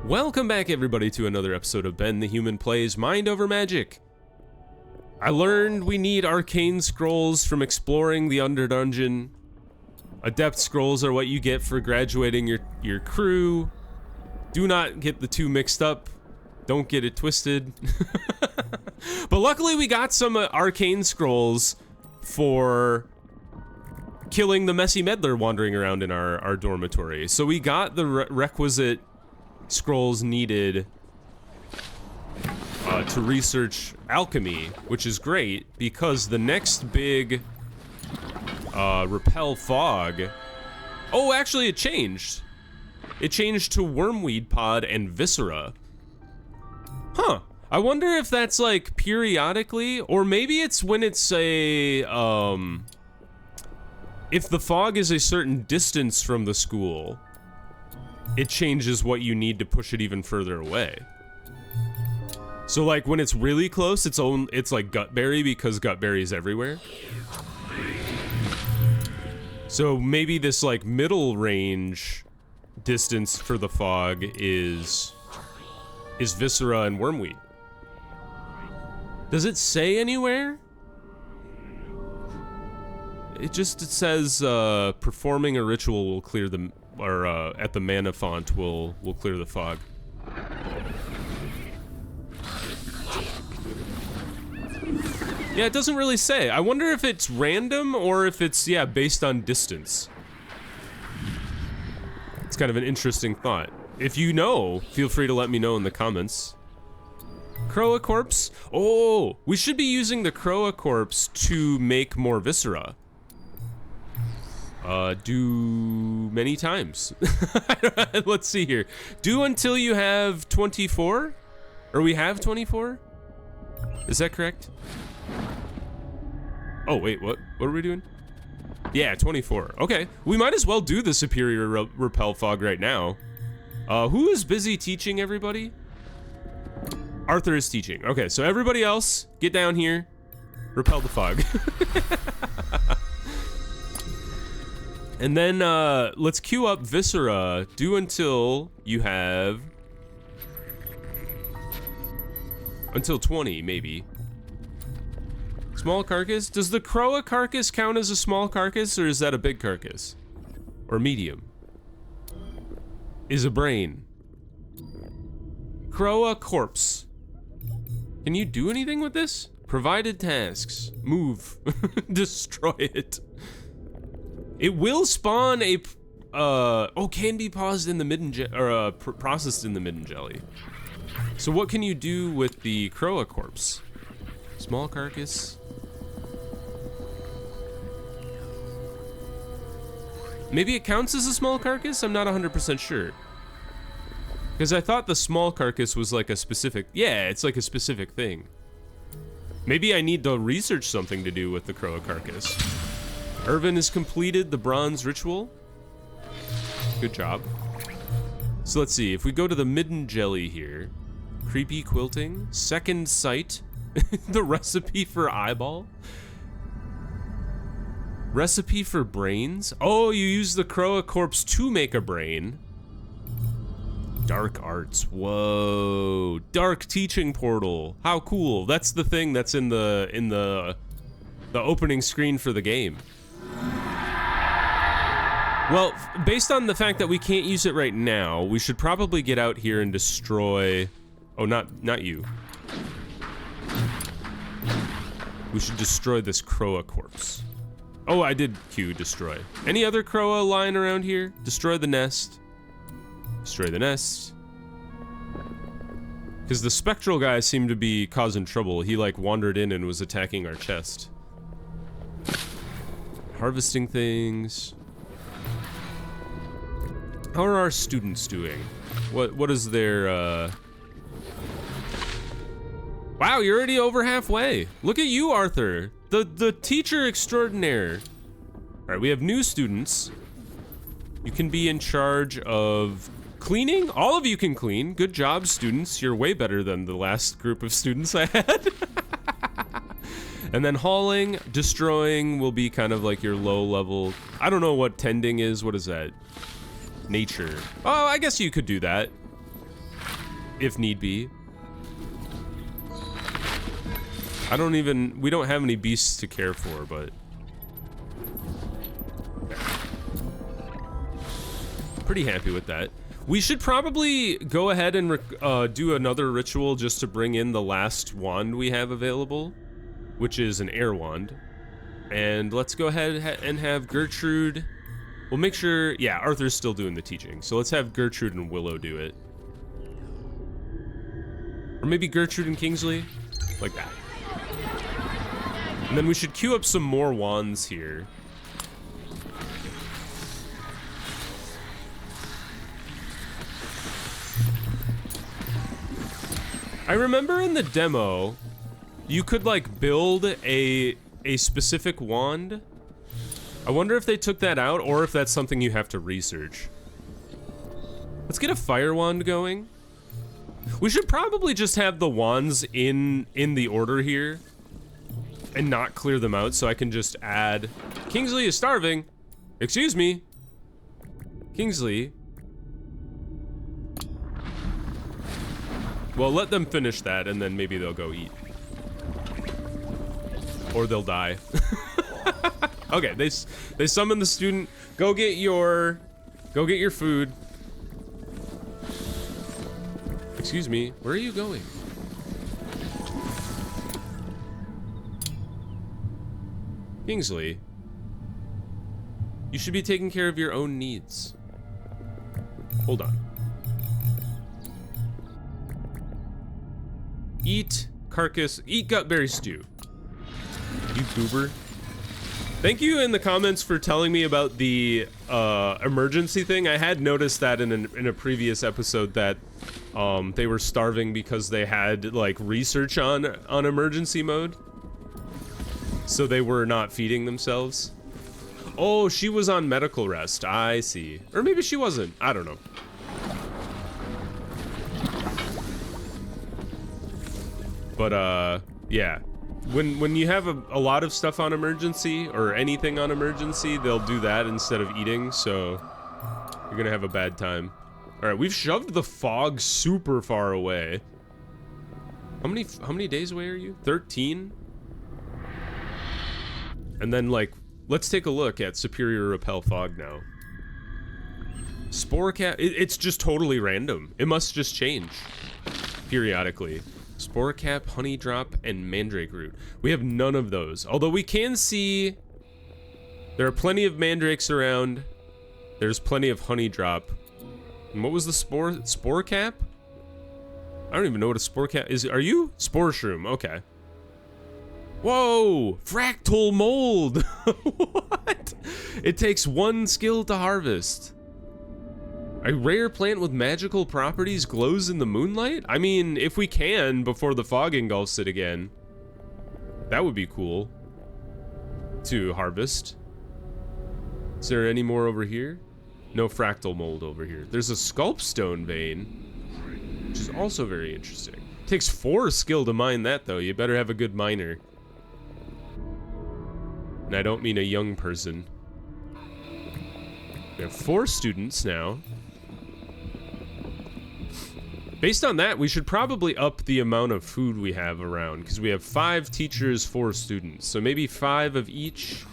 Welcome back, everybody, to another episode of Ben the Human Plays Mind Over Magic. I learned we need arcane scrolls from exploring the Under Dungeon. Adept scrolls are what you get for graduating your crew. Do not get the two mixed up. Don't get it twisted. But luckily we got some arcane scrolls for killing the messy meddler wandering around in our dormitory. So we got the requisite scrolls needed to research alchemy, which is great because the next big repel fog. Oh, actually, it changed. It changed to wormweed pod and viscera. Huh. I wonder if that's like periodically, or maybe it's when it's a if the fog is a certain distance from the school, it changes what you need to push it even further away. So like when it's really close, it's like gutberry because gutberry is everywhere. So maybe this like middle range distance for the fog is viscera and wormweed. Does it say anywhere? It says performing a ritual will clear the at the mana font will clear the fog. Yeah, it doesn't really say. I wonder if it's random or if it's, yeah, based on distance. It's kind of an interesting thought. If you know, feel free to let me know in the comments. Croa corpse? Oh, we should be using the Croa corpse to make more viscera. Do many times. Let's see here. Do until you have 24? Or we have 24? Is that correct? Oh, wait, what are we doing? Yeah, 24. Okay, we might as well do the superior repel fog right now. Who is busy teaching everybody? Arthur is teaching. Okay, so everybody else, get down here. Repel the fog. And then, let's queue up viscera. Do until you have... Until 20, maybe. Small carcass? Does the Croa carcass count as a small carcass, or is that a big carcass? Or medium? Is a brain. Croa corpse. Can you do anything with this? Provided tasks. Move. Destroy it. It will spawn a... can be paused in the midden or processed in the midden jelly. So what can you do with the Croa corpse? Small carcass. Maybe it counts as a small carcass? I'm not 100% sure. Because I thought the small carcass was like a specific... Yeah, it's like a specific thing. Maybe I need to research something to do with the Croa carcass. Irvin has completed the bronze ritual. Good job. So let's see, if we go to the midden jelly here. Creepy quilting, second sight, the recipe for eyeball. Recipe for brains. Oh, you use the Croa corpse to make a brain. Dark arts, whoa. Dark teaching portal, how cool. That's the thing that's in the opening screen for the game. Well, based on the fact that we can't use it right now, we should probably get out here and destroy... Oh, not you. We should destroy this Croa corpse. Oh, I did Q destroy. Any other Croa lying around here? Destroy the nest. Destroy the nest. Because the spectral guy seemed to be causing trouble. He like wandered in and was attacking our chest. Harvesting things. How are our students doing? What is their Wow, you're already over halfway. Look at you, Arthur. The teacher extraordinaire. All right, we have new students. You can be in charge of cleaning. All of you can clean. Good job, students. You're way better than the last group of students I had. And then hauling, destroying will be kind of like your low level. I don't know what tending is. What is that? Nature. Oh, I guess you could do that. if need be. We don't have any beasts to care for, but pretty happy with that. We should probably go ahead and do another ritual just to bring in the last wand we have available, which is an air wand. And let's go ahead and have Gertrude. We'll make sure, yeah, Arthur's still doing the teaching. So let's have Gertrude and Willow do it. Or maybe Gertrude and Kingsley, like that. And then we should queue up some more wands here. I remember in the demo, you could like build a specific wand. I wonder if they took that out or if that's something you have to research. Let's get a fire wand going. We should probably just have the wands in the order here and not clear them out, so I can just add. Kingsley is starving. Excuse me. Kingsley. Well, let them finish that and then maybe they'll go eat. Or they'll die. Okay, they summon the student. Go get your food. Excuse me, where are you going? Kingsley, you should be taking care of your own needs. Hold on. Eat gutberry stew. You goober. Thank you in the comments for telling me about the emergency thing. I had noticed that in a previous episode that they were starving because they had like research on emergency mode. So they were not feeding themselves. Oh, she was on medical rest. I see. Or maybe she wasn't. I don't know. But yeah. When you have a lot of stuff on emergency or anything on emergency, they'll do that instead of eating, so you're gonna have a bad time. All right, we've shoved the fog super far away. How many days away are you? 13? And then like, let's take a look at Superior Repel Fog now. Spore cap, it's just totally random. It must just change periodically. Spore cap, honey drop, and mandrake root. We have none of those. Although we can see there are plenty of mandrakes around. There's plenty of honey drop. And what was the spore cap? I don't even know what a spore cap is. Are you? Spore shroom, okay. Whoa, fractal mold. What? It takes 1 skill to harvest. A rare plant with magical properties glows in the moonlight? I mean, if we can before the fog engulfs it again, that would be cool to harvest. Is there any more over here? No fractal mold over here. There's a sculpstone vein, which is also very interesting. Takes 4 skill to mine that though. You better have a good miner. And I don't mean a young person. We have 4 students now. Based on that, we should probably up the amount of food we have around, because we have 5 teachers, 4 students. So maybe 5 of each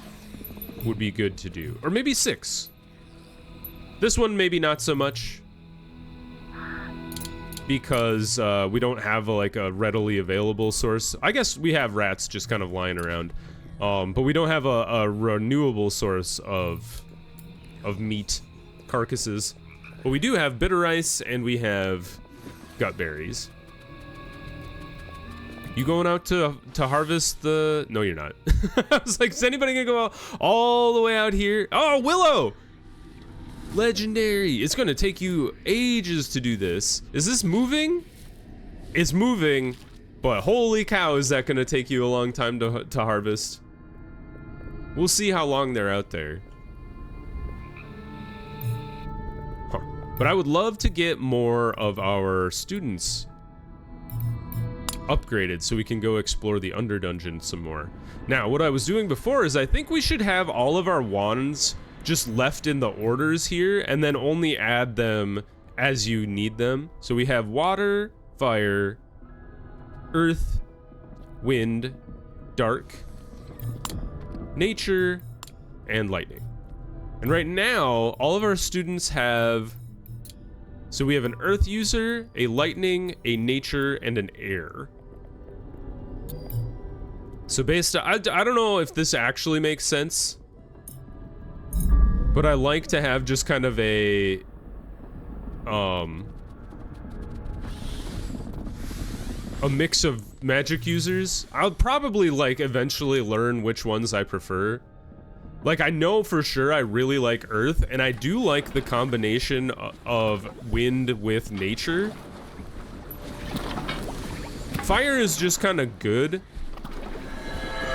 would be good to do. Or maybe 6. This one maybe not so much, because we don't have like a readily available source. I guess we have rats just kind of lying around, but we don't have a renewable source of meat carcasses. But we do have bitter ice and we have gut berries. You going out to harvest the... No, you're not. I was like, is anybody gonna go all the way out here? Oh, Willow! Legendary. It's gonna take you ages to do this. Is this moving? It's moving, but holy cow, is that gonna take you a long time to harvest. We'll see how long they're out there. Huh. But I would love to get more of our students upgraded so we can go explore the Underdungeon some more. Now, what I was doing before is I think we should have all of our wands just left in the orders here and then only add them as you need them. So we have water, fire, earth, wind, dark, nature, and lightning. And right now, all of our students have... So we have an earth user, a lightning, a nature, and an air. So based on... I don't know if this actually makes sense, but I like to have just kind of a... a mix of magic users. I'll probably, like, eventually learn which ones I prefer. Like, I know for sure I really like earth, and I do like the combination of wind with nature. Fire is just kind of good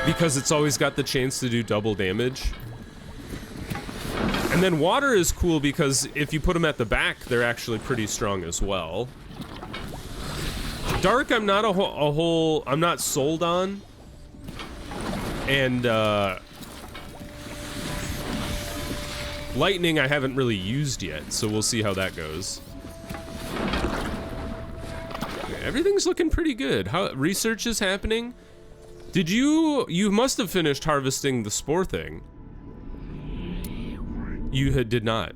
because it's always got the chance to do double damage. And then water is cool because if you put them at the back, they're actually pretty strong as well. Dark, I'm not I'm not sold on. And, lightning I haven't really used yet, so we'll see how that goes. Okay, everything's looking pretty good. How research is happening? Did you must have finished harvesting the spore thing. You did not.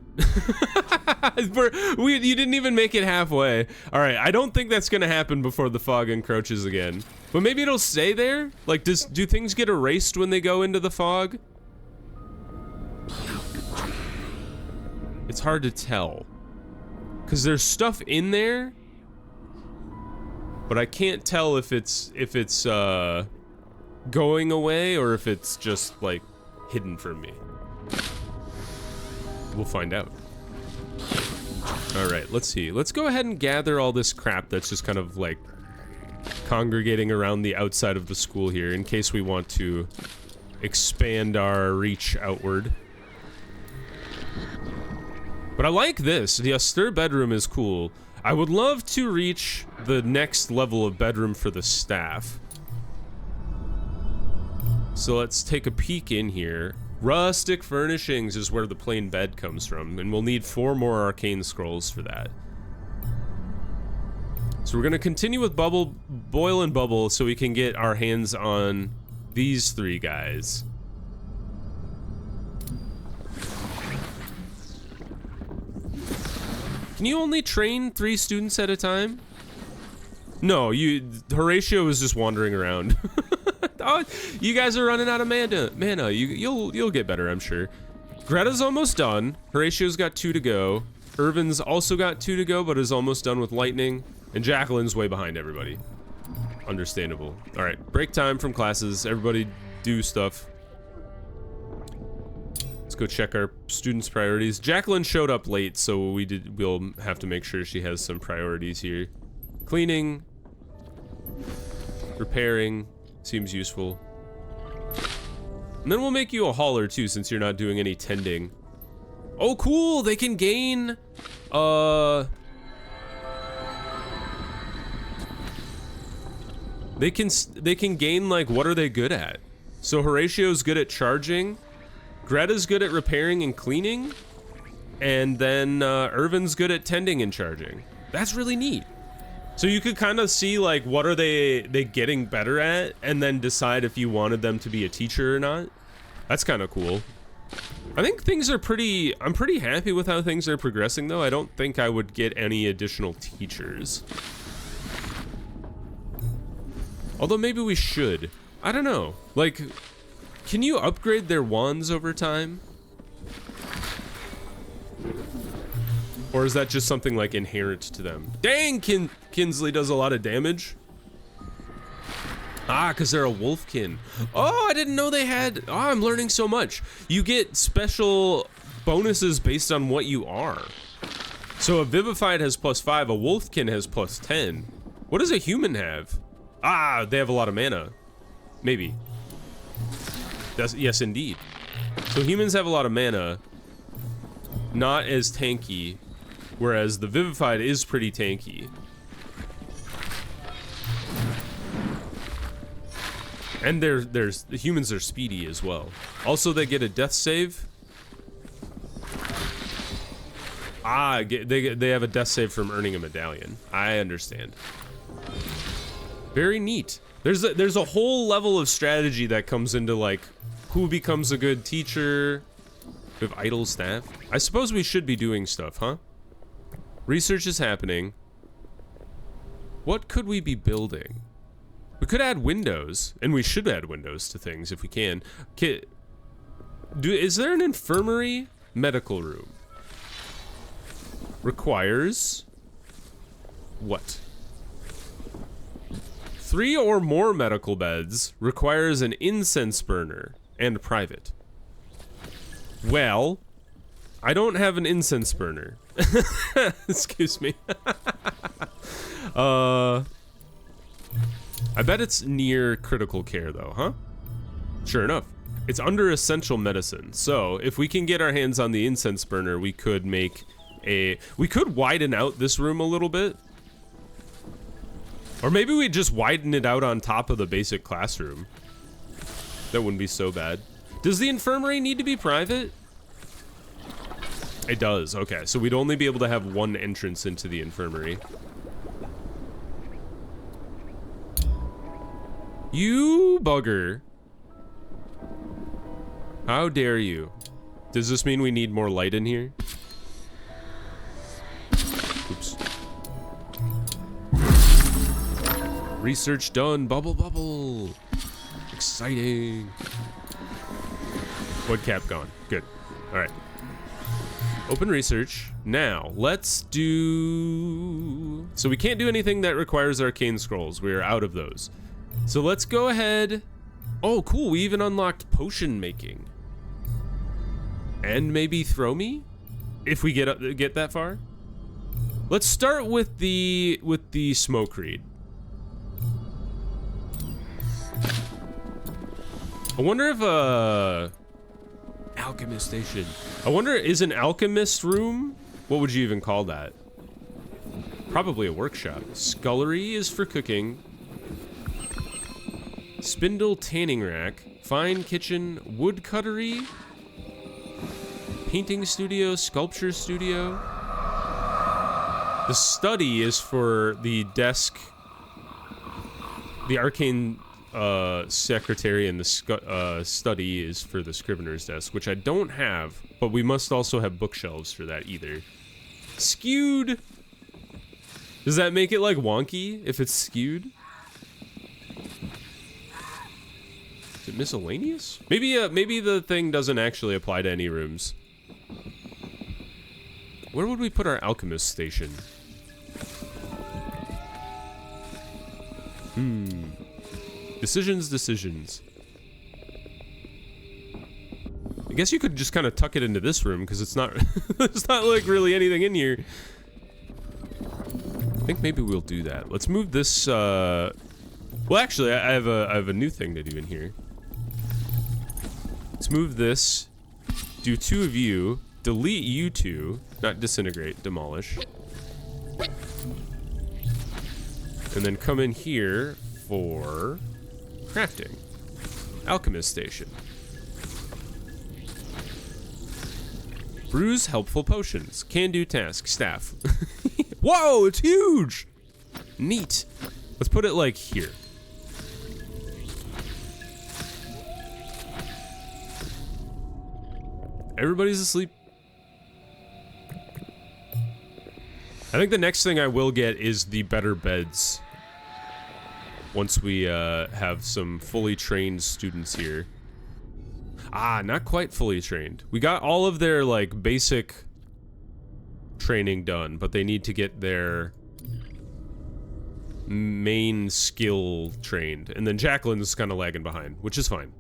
You didn't even make it halfway. All right, I don't think that's gonna happen before the fog encroaches again. But maybe it'll stay there? Like, do things get erased when they go into the fog? It's hard to tell. Because there's stuff in there, but I can't tell if it's going away or if it's just, like, hidden from me. We'll find out. All right, let's see. Let's go ahead and gather all this crap that's just kind of like congregating around the outside of the school here in case we want to expand our reach outward. But I like this. The austere bedroom is cool. I would love to reach the next level of bedroom for the staff. So let's take a peek in here. Rustic furnishings is where the plain bed comes from, and we'll need 4 more arcane scrolls for that. So we're gonna continue with boil and bubble so we can get our hands on these 3 guys. Can you only train 3 students at a time? No, Horatio was just wandering around. Oh, you guys are running out of mana. You'll get better, I'm sure. Greta's almost done. Horatio's got 2 to go. Irvin's also got 2 to go, but is almost done with lightning. And Jacqueline's way behind everybody. Understandable. All right, break time from classes. Everybody do stuff. Let's go check our students' priorities. Jacqueline showed up late, so we'll have to make sure she has some priorities here. Cleaning, repairing. Seems useful. And then we'll make you a hauler too, since you're not doing any tending. Oh, cool! They can gain, they can gain, like, what are they good at? So Horatio's good at charging, Greta's good at repairing and cleaning, and then Irvin's good at tending and charging. That's really neat. So you could kind of see, like, what are they getting better at, and then decide if you wanted them to be a teacher or not. That's kind of cool. I think things are I'm pretty happy with how things are progressing, though. I don't think I would get any additional teachers. Although maybe we should. I don't know. Like, can you upgrade their wands over time? Or is that just something, like, inherent to them? Dang, Kinsley does a lot of damage. Ah, because they're a wolfkin. Oh, I didn't know they had... Oh, I'm learning so much. You get special bonuses based on what you are. So a vivified has +5, a wolfkin has +10. What does a human have? Ah, they have a lot of mana. Maybe. Yes, indeed. So humans have a lot of mana. Not as tanky. Whereas the vivified is pretty tanky. And the humans are speedy as well. Also, they get a death save. Ah, they have a death save from earning a medallion. I understand. Very neat. There's a whole level of strategy that comes into like who becomes a good teacher. We have idle staff. I suppose we should be doing stuff, huh? Research is happening. What could we be building? We could add windows, and we should add windows to things if we can. Is there an infirmary? Medical room. Requires what? 3 or more medical beds. Requires an incense burner and private. Well, I don't have an incense burner. Excuse me. I bet it's near critical care though, huh? Sure enough. It's under essential medicine. So if we can get our hands on the incense burner, we could make we could widen out this room a little bit. Or maybe we just widen it out on top of the basic classroom. That wouldn't be so bad. Does the infirmary need to be private? It does, okay. So we'd only be able to have one entrance into the infirmary. You bugger. How dare you? Does this mean we need more light in here? Oops. Research done. Bubble, bubble. Exciting. Wood cap gone. Good. All right. Open research. Now, let's do... So we can't do anything that requires arcane scrolls. We are out of those. So let's go ahead. Oh, cool. We even unlocked potion making. And maybe throw me? If we get that far. Let's start with the smoke reed. I wonder if alchemist station. I wonder, is an alchemist room? What would you even call that? Probably a workshop. Scullery is for cooking. Spindle tanning rack. Fine kitchen. Wood cuttery. Painting studio. Sculpture studio. The study is for the desk. The arcane secretary, and the study is for the scrivener's desk, which I don't have, but we must also have bookshelves for that either. Skewed. Does that make it like wonky if it's skewed? Is it miscellaneous? Maybe the thing doesn't actually apply to any rooms. Where would we put our alchemist station? Decisions. I guess you could just kind of tuck it into this room because it's not there's not like really anything in here. I think maybe we'll do that. Let's move this well, actually I have a new thing to do in here. Let's move this. Do 2 of you. Delete you 2. Not disintegrate, demolish. And then come in here for crafting. Alchemist station. Brews helpful potions. Can do task. Staff. Whoa, it's huge! Neat. Let's put it like here. Everybody's asleep. I think the next thing I will get is the better beds. Once we have some fully trained students here. Ah, not quite fully trained. We got all of their like basic training done, but they need to get their main skill trained. And then Jacqueline's kind of lagging behind, which is fine.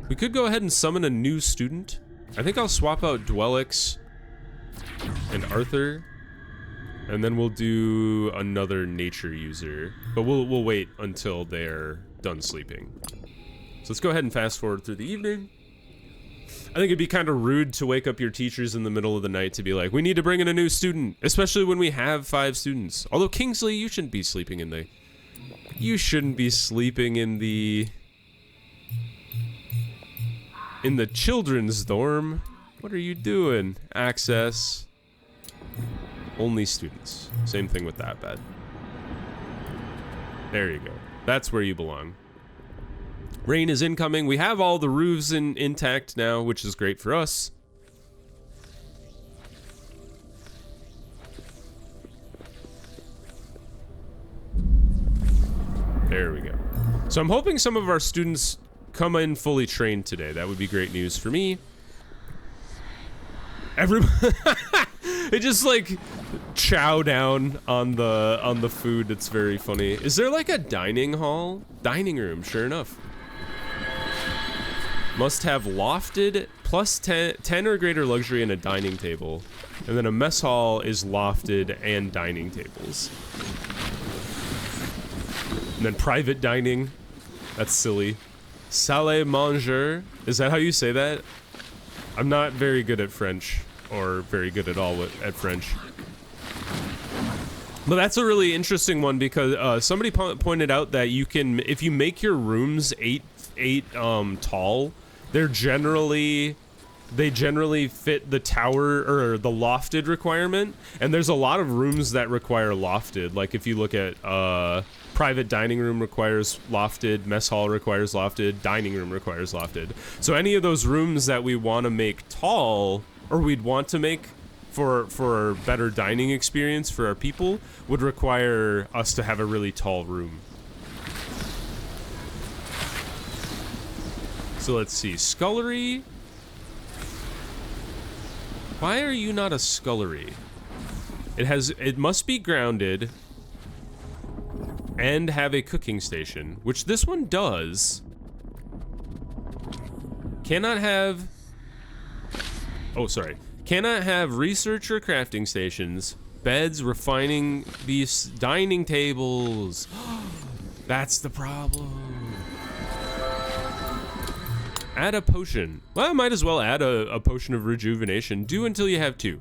We could go ahead and summon a new student. I think I'll swap out Dwellix and Arthur, and then we'll do another nature user. But we'll wait until they're done sleeping. So let's go ahead and fast forward through the evening. I think it'd be kind of rude to wake up your teachers in the middle of the night to be like, we need to bring in a new student, especially when we have 5 students. Although Kingsley, you shouldn't be sleeping in the... You shouldn't be sleeping in the children's dorm. What are you doing? Access. Only students. Same thing with that bed. There you go. That's where you belong. Rain is incoming. We have all the roofs intact now, which is great for us. There we go. So I'm hoping some of our students come in fully trained today. That would be great news for me. Everybody, they just like chow down on the food. It's very funny. Is there like a dining hall? Dining room, sure enough. Must have lofted plus 10 or greater luxury and a dining table. And then a mess hall is lofted and dining tables. And then private dining. That's silly. Salle à manger. Is that how you say that? I'm not very good at French, or very good at all at French. But that's a really interesting one because somebody pointed out that you can, if you make your rooms eight tall, they generally fit the tower or the lofted requirement. And there's a lot of rooms that require lofted. Like if you look at private dining room requires lofted, mess hall requires lofted, dining room requires lofted. So any of those rooms that we want to make tall, or we'd want to make for a better dining experience for our people, would require us to have a really tall room. So let's see, scullery. Why are you not a scullery? It must be grounded and have a cooking station, which this one does. Cannot have, oh sorry, cannot have research or crafting stations, beds, refining, these dining tables. That's the problem. Add a potion. Well, I might as well add a potion of rejuvenation. Do until you have 2.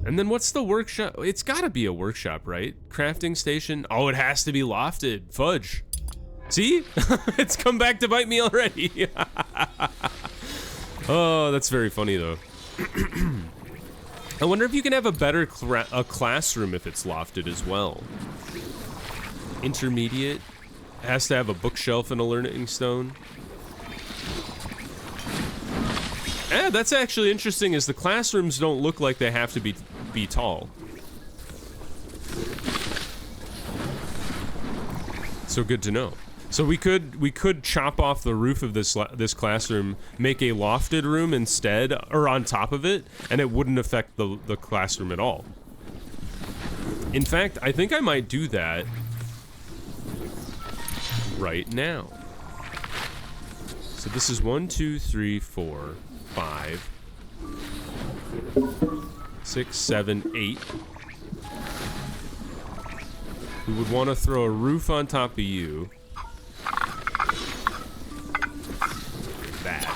And then what's the workshop? It's gotta be a workshop, right? Crafting station. Oh, it has to be lofted. Fudge. See? It's come back to bite me already. Oh, that's very funny though. I wonder if you can have a better classroom if it's lofted as well. Intermediate. Has to have a bookshelf and a learning stone. Yeah, that's actually interesting, is the classrooms don't look like they have to be tall. So good to know. So we could chop off the roof of this classroom, make a lofted room instead, or on top of it, and it wouldn't affect the classroom at all. In fact, I think I might do that right now. So this is 1, 2, 3, 4, 5, 6, 7, 8. We would want to throw a roof on top of you. That,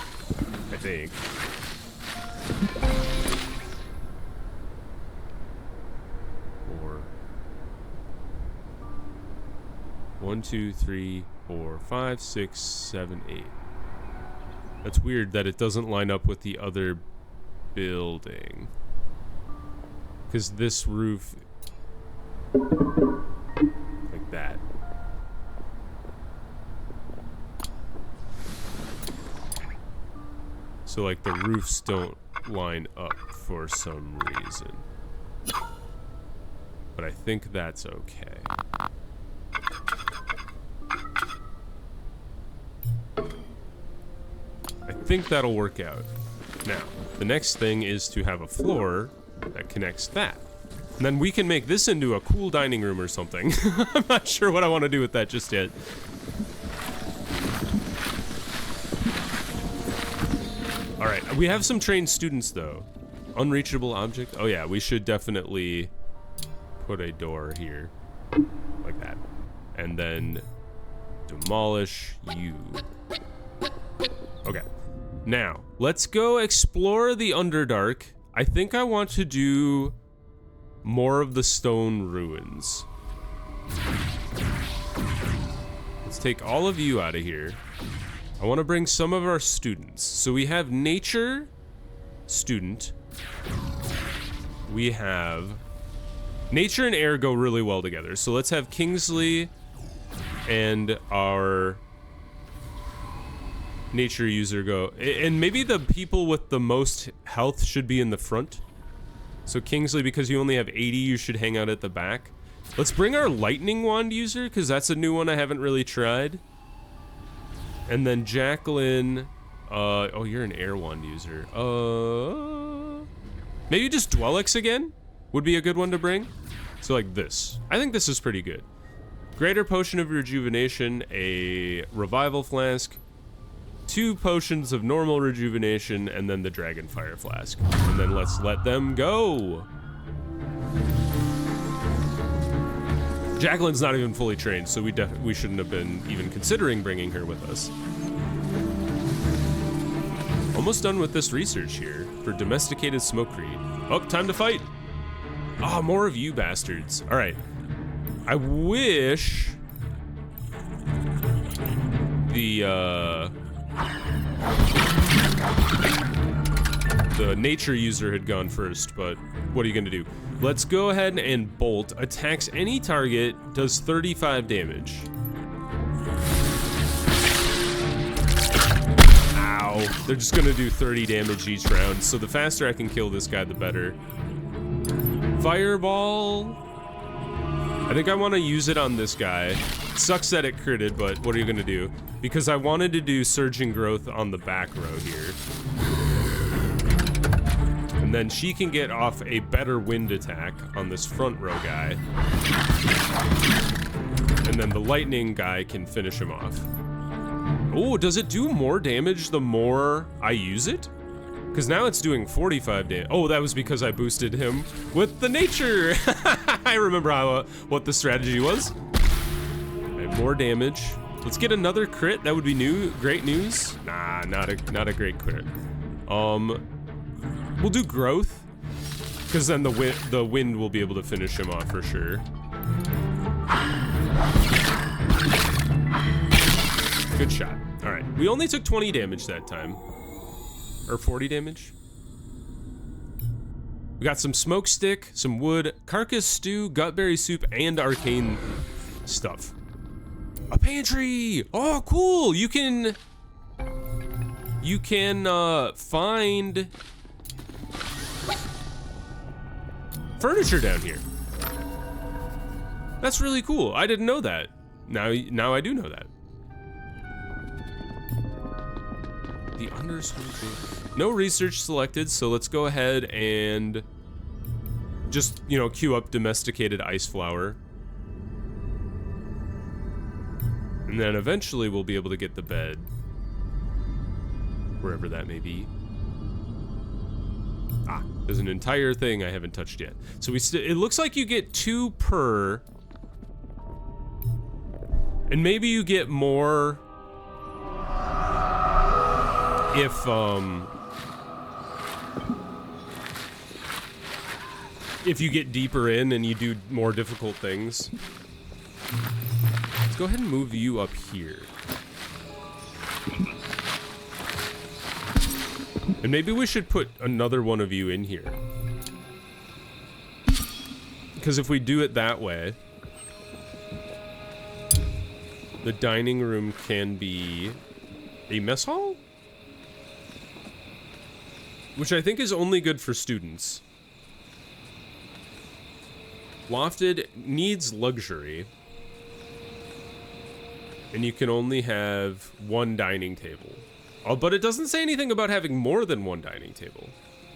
I think. Or 1, 2, 3, 4, 5, 6, 7, 8. That's weird that it doesn't line up with the other building. Because this roof, like that. So like the roofs don't line up for some reason. But I think that's okay. I think that'll work out. Now, the next thing is to have a floor that connects that. And then we can make this into a cool dining room or something. I'm not sure what I want to do with that just yet. Alright, we have some trained students though. Unreachable object. Oh yeah, we should definitely put a door here. Like that. And then demolish you. Okay. Now, let's go explore the Underdark. I think I want to do more of the stone ruins. Let's take all of you out of here. I want to bring some of our students. So we have nature student. We have nature and air go really well together. So let's have Kingsley and our nature user go. And maybe the people with the most health should be in the front. So Kingsley, because you only have 80, you should hang out at the back. Let's bring our lightning wand user, because that's a new one I haven't really tried. And then Jacqueline, oh, you're an air wand user. Maybe just Dwellix again would be a good one to bring. So like this. I think this is pretty good. Greater potion of rejuvenation, a revival flask, 2 potions of normal rejuvenation, and then the dragon fire flask. And then let's let them go. Jacqueline's not even fully trained, so we shouldn't have been even considering bringing her with us. Almost done with this research here for domesticated smokecreed. Oh, time to fight. Ah, more of you bastards. All right. I wish the nature user had gone first, but what are you gonna do? Let's go ahead and bolt. Attacks any target, does 35 damage. Ow. They're just gonna do 30 damage each round, so the faster I can kill this guy, the better. Fireball. I think I want to use it on this guy. Sucks that it critted, but what are you gonna do? Because I wanted to do surging growth on the back row here. And then she can get off a better wind attack on this front row guy. And then the lightning guy can finish him off. Oh, does it do more damage the more I use it? Because now it's doing 45 damage. Oh, that was because I boosted him with the nature. I remember what the strategy was. I have more damage. Let's get another crit. That would be great news. Nah, not a great crit. We'll do growth, because then the wind will be able to finish him off for sure. Good shot. All right, we only took 20 damage that time, or 40 damage. We got some smoke stick, some wood, carcass stew, gutberry soup, and arcane stuff. A pantry. Oh, cool. You can find furniture down here. That's really cool. I didn't know that. Now I do know that. The Underschool. No research selected, so let's go ahead and just, queue up domesticated ice flower. And then eventually we'll be able to get the bed. Wherever that may be. Ah, there's an entire thing I haven't touched yet. So it looks like you get 2 per. And maybe you get more if you get deeper in and you do more difficult things. Let's go ahead and move you up here. And maybe we should put another one of you in here. Because if we do it that way, the dining room can be a mess hall? Which I think is only good for students. Lofted needs luxury. And you can only have 1 dining table. Oh, but it doesn't say anything about having more than 1 dining table.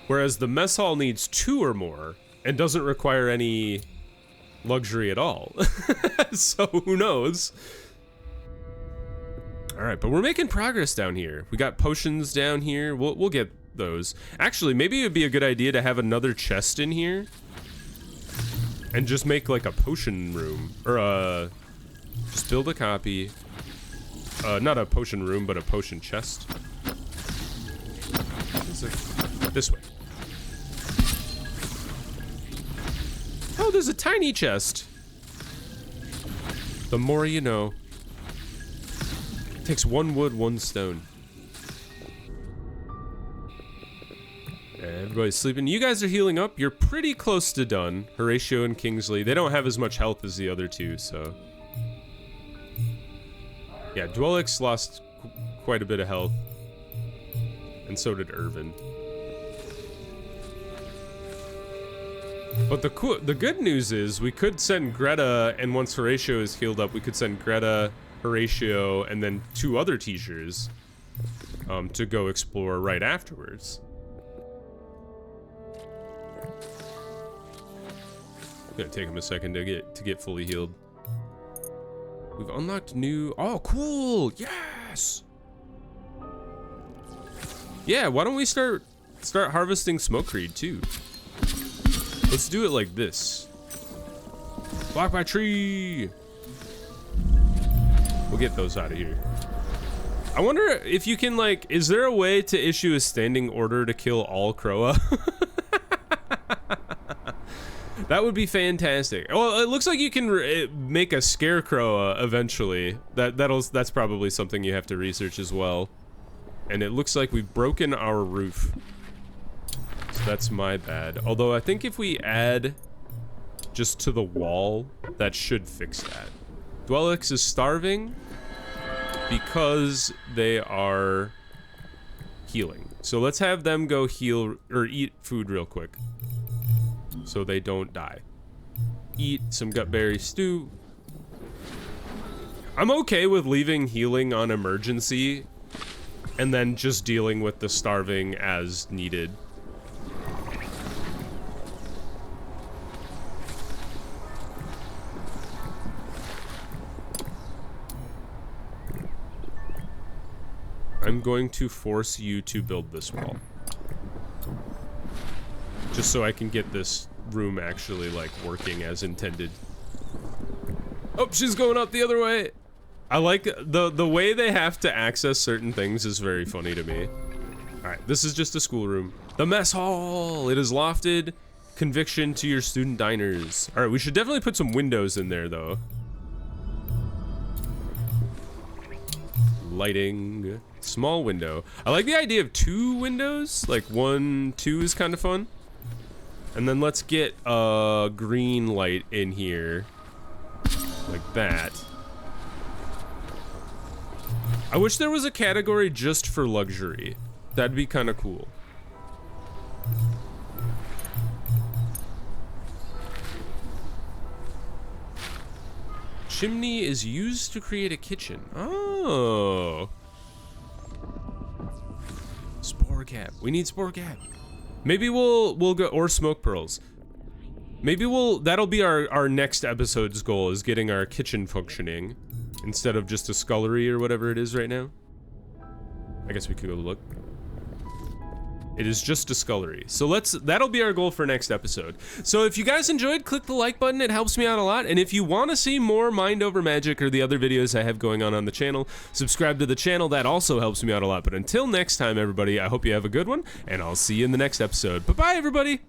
Whereas the mess hall needs 2 or more and doesn't require any luxury at all. So who knows? All right, but we're making progress down here. We got potions down here. We'll get those. Actually, maybe it would be a good idea to have another chest in here and just make like a potion room, or just build a copy. Not a potion room, but a potion chest. This way. Oh, there's a tiny chest. The more you know. Takes 1 wood, 1 stone. Everybody's sleeping. You guys are healing up. You're pretty close to done. Horatio and Kingsley. They don't have as much health as the other two, so... Yeah, Dwellix lost quite a bit of health. And so did Irvin. But the good news is we could send Greta, and once Horatio is healed up, we could send Greta, Horatio, and then 2 other teachers to go explore right afterwards. Gonna take him a second to get fully healed. We've unlocked new. Oh, cool! Yes. Yeah, why don't we start harvesting smokecreed too? Let's do it like this. Block by tree. We'll get those out of here. I wonder if you can, like, is there a way to issue a standing order to kill all Croa? That would be fantastic. Well, it looks like you can make a scarecrow eventually. That's probably something you have to research as well. And it looks like we've broken our roof. So that's my bad. Although I think if we add just to the wall, that should fix that. Dwellix is starving because they are healing. So let's have them go heal or eat food real quick, so they don't die. Eat some gutberry stew. I'm okay with leaving healing on emergency and then just dealing with the starving as needed. I'm going to force you to build this wall. Just so I can get this room actually, like, working as intended. Oh, she's going up the other way. I like the way they have to access certain things is very funny to me. All right, this is just a schoolroom. The mess hall. It is lofted. Conviction to your student diners. All right, we should definitely put some windows in there, though. Lighting. Small window. I like the idea of 2 windows. Like 1, 2 is kind of fun. And then let's get a green light in here. Like that. I wish there was a category just for luxury. That'd be kind of cool. Chimney is used to create a kitchen. Oh. Spore cap. We need spore cap. Maybe we'll go, or smoke pearls. Maybe that'll be our next episode's goal, is getting our kitchen functioning instead of just a scullery or whatever it is right now. I guess we could go look. It is just a scullery. So that'll be our goal for next episode. So if you guys enjoyed, click the like button. It helps me out a lot. And if you want to see more Mind Over Magic or the other videos I have going on the channel, subscribe to the channel. That also helps me out a lot. But until next time, everybody, I hope you have a good one, and I'll see you in the next episode. Bye-bye, everybody.